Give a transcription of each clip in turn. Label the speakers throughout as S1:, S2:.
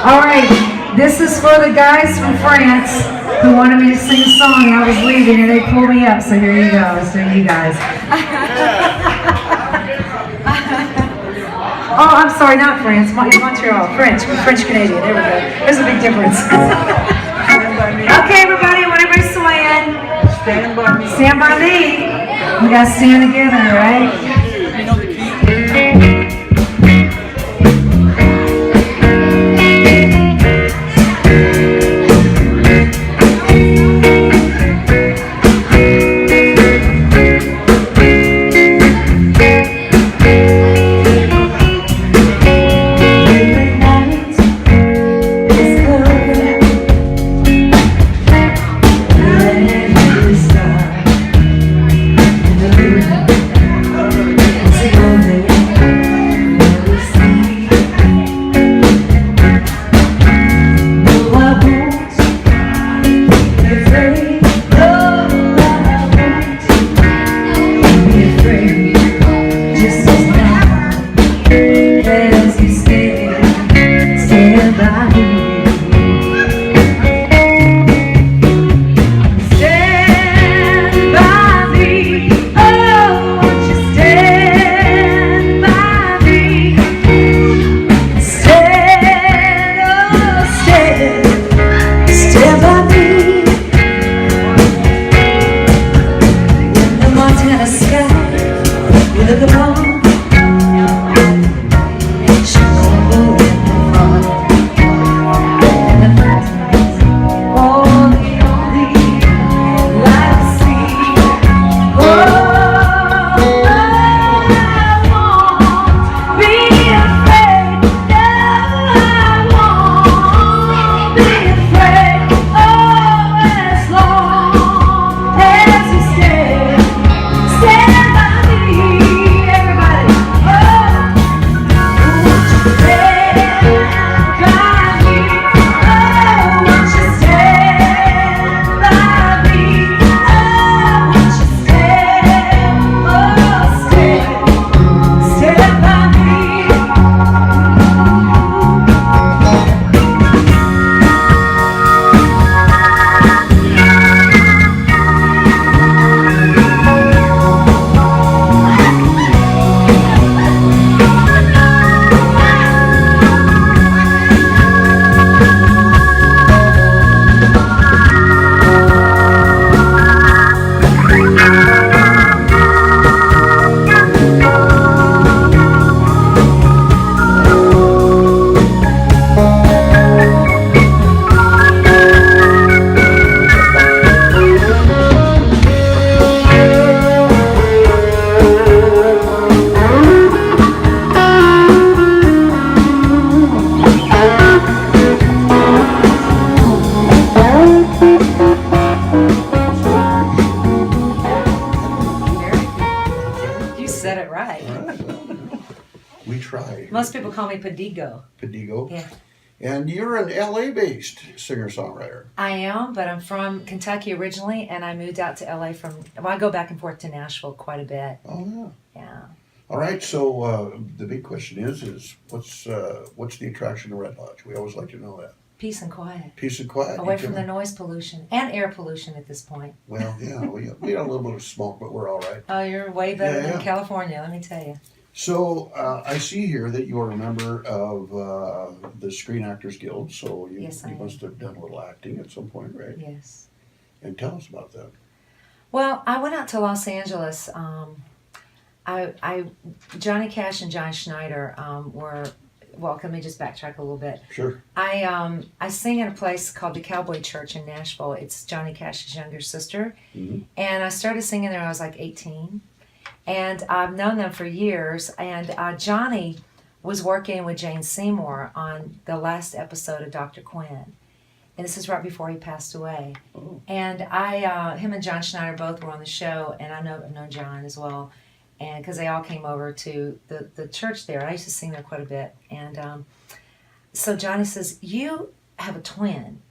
S1: All right, this is for the guys from France who wanted me to sing a song, and I was leaving, and they pulled me up. So here you go. So you guys. Oh, I'm sorry, not France. Montreal. French Canadian. There we go. There's a big difference. Okay, everybody. I want everybody swaying. Stand by me. Stand by me. We gotta stand together, right? Most people call me Pedigo.
S2: Pedigo?
S1: Yeah.
S2: And you're an LA-based singer-songwriter.
S1: I am, but I'm from Kentucky originally, and I moved out to LA I go back and forth to Nashville quite a bit.
S2: Oh, yeah.
S1: Yeah.
S2: All right, so the big question is what's the attraction to Red Lodge? We always like to know that.
S1: Peace and quiet.
S2: Peace and quiet.
S1: Away from the noise pollution and air pollution at this point.
S2: Well, yeah, we got a little bit of smoke, but we're all right.
S1: Oh, you're way better than California, let me tell you.
S2: So I see here that you are a member of the Screen Actors Guild, so you must have done a little acting at some point, right?
S1: Yes.
S2: And tell us about that.
S1: Well, I went out to Los Angeles. Johnny Cash and John Schneider were. Well, let me just backtrack a little bit.
S2: Sure.
S1: I sing in a place called the Cowboy Church in Nashville. It's Johnny Cash's younger sister, and I started singing there when I was like 18. And I've known them for years. And Johnny was working with Jane Seymour on the last episode of Dr. Quinn. And this is right before he passed away.
S2: Oh.
S1: And him and John Schneider both were on the show, and I've known John as well. And because they all came over to the church there. I used to sing there quite a bit. And so Johnny says, you have a twin,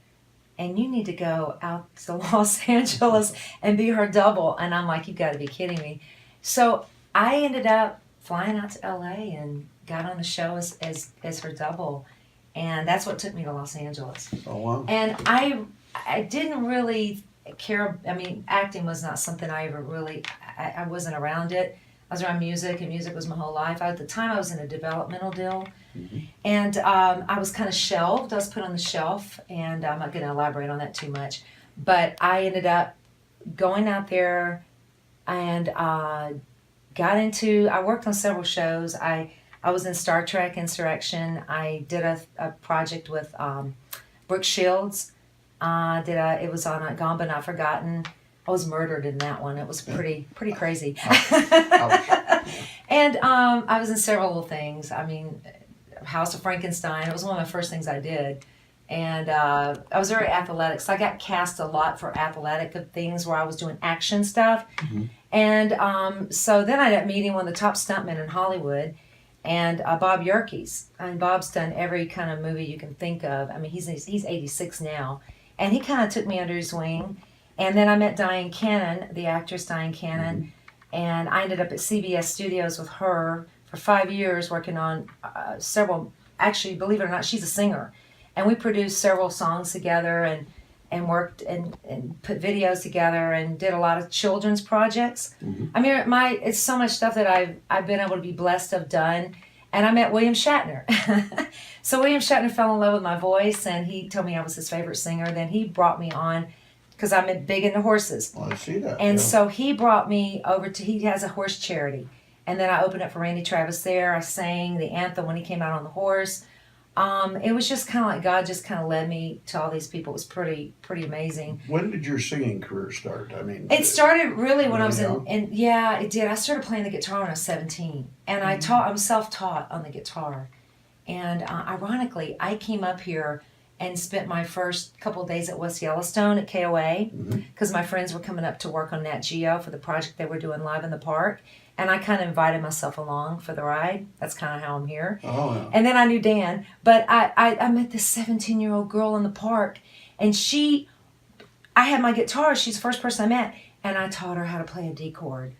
S1: and you need to go out to Los Angeles and be her double. And I'm like, you've got to be kidding me. So I ended up flying out to LA and got on the show as her double. and that's what took me to Los Angeles.
S2: Oh, wow.
S1: And I didn't really care. I mean, acting was not something I ever really. I wasn't around it. I was around music, and music was my whole life. At the time, I was in a developmental deal, and I was kind of shelved. I was put on the shelf, and I'm not going to elaborate on that too much. But I ended up going out there and got into. I worked on several shows. I was in Star Trek Insurrection. I did a project with Brooke Shields. It was on Gone But Not Forgotten. I was murdered in that one. It was pretty crazy. And I was in several little things. I mean, House of Frankenstein. It was one of my first things I did. And I was very athletic. So I got cast a lot for athletic things where I was doing action stuff. And so then I ended up meeting one of the top stuntmen in Hollywood. And Bob Yerkes. And Bob's done every kind of movie you can think of. I mean, he's 86 now. And he kind of took me under his wing. And then I met Diane Cannon, the actress Diane Cannon, and I ended up at CBS Studios with her for 5 years working on several, actually, believe it or not, she's a singer. And we produced several songs together and worked and put videos together and did a lot of children's projects. I mean, it's so much stuff that I've been able to be blessed to have done. And I met William Shatner. So William Shatner fell in love with my voice, and he told me I was his favorite singer. Then he brought me on, because I'm big into horses.
S2: Well, I see that.
S1: And so he brought me over he has a horse charity. And then I opened up for Randy Travis there. I sang the anthem when he came out on the horse. It was just kind of like God just kind of led me to all these people. It was pretty amazing.
S2: When did your singing career start? I mean,
S1: it started really when I was in yeah, it did. I started playing the guitar when I was 17. And I'm self-taught on the guitar. And ironically, I came up here and spent my first couple of days at West Yellowstone at KOA because my friends were coming up to work on Nat Geo for the project they were doing live in the park. And I kind of invited myself along for the ride. That's kind of how I'm here.
S2: Oh, yeah.
S1: And then I knew Dan. But I met this 17-year-old girl in the park. And I had my guitar. She's the first person I met. And I taught her how to play a D chord.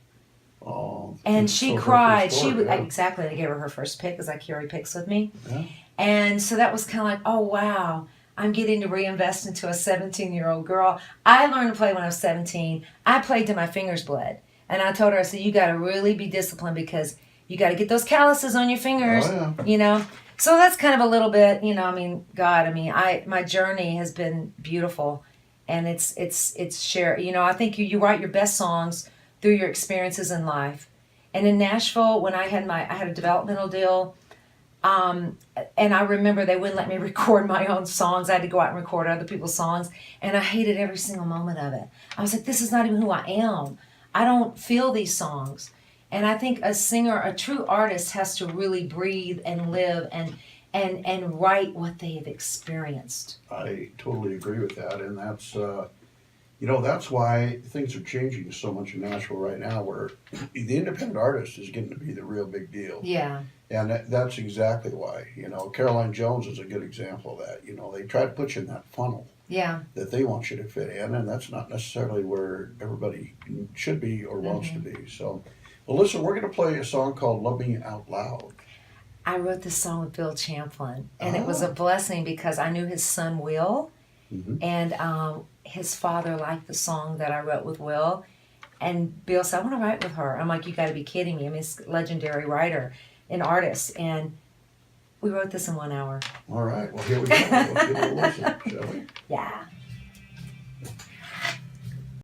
S2: Oh.
S1: And she cried. Exactly. I gave her first pick because I carry picks with me.
S2: Yeah.
S1: And so that was kind of like, oh, wow, I'm getting to reinvest into a 17-year-old girl. I learned to play when I was 17. I played till my fingers bled. And I told her, I said, you got to really be disciplined because you got to get those calluses on your fingers, you know. So that's kind of a little bit, you know, I mean, God, I mean, my journey has been beautiful. And it's share, you know, I think you write your best songs through your experiences in life. And in Nashville, when I had a developmental deal, and I remember they wouldn't let me record my own songs. I had to go out and record other people's songs. And I hated every single moment of it. I was like, this is not even who I am. I don't feel these songs. And I think a singer, a true artist, has to really breathe and live and write what they have experienced.
S2: I totally agree with that. And that's, that's why things are changing so much in Nashville right now, where the independent artist is getting to be the real big deal.
S1: Yeah.
S2: And that's exactly why, Caroline Jones is a good example of that. They try to put you in that funnel that they want you to fit in, and that's not necessarily where everybody should be or wants to be. So, well, listen, we're going to play a song called Love Me Out Loud.
S1: I wrote this song with Bill Champlin, and it was a blessing because I knew his son, Will, and his father liked the song that I wrote with Will. And Bill said, I want to write with her. I'm like, you got to be kidding me. I mean, he's a legendary writer and artist. And we wrote this in 1 hour.
S2: All right. Well, here we go. We'll give it a listen, shall we?
S1: Yeah.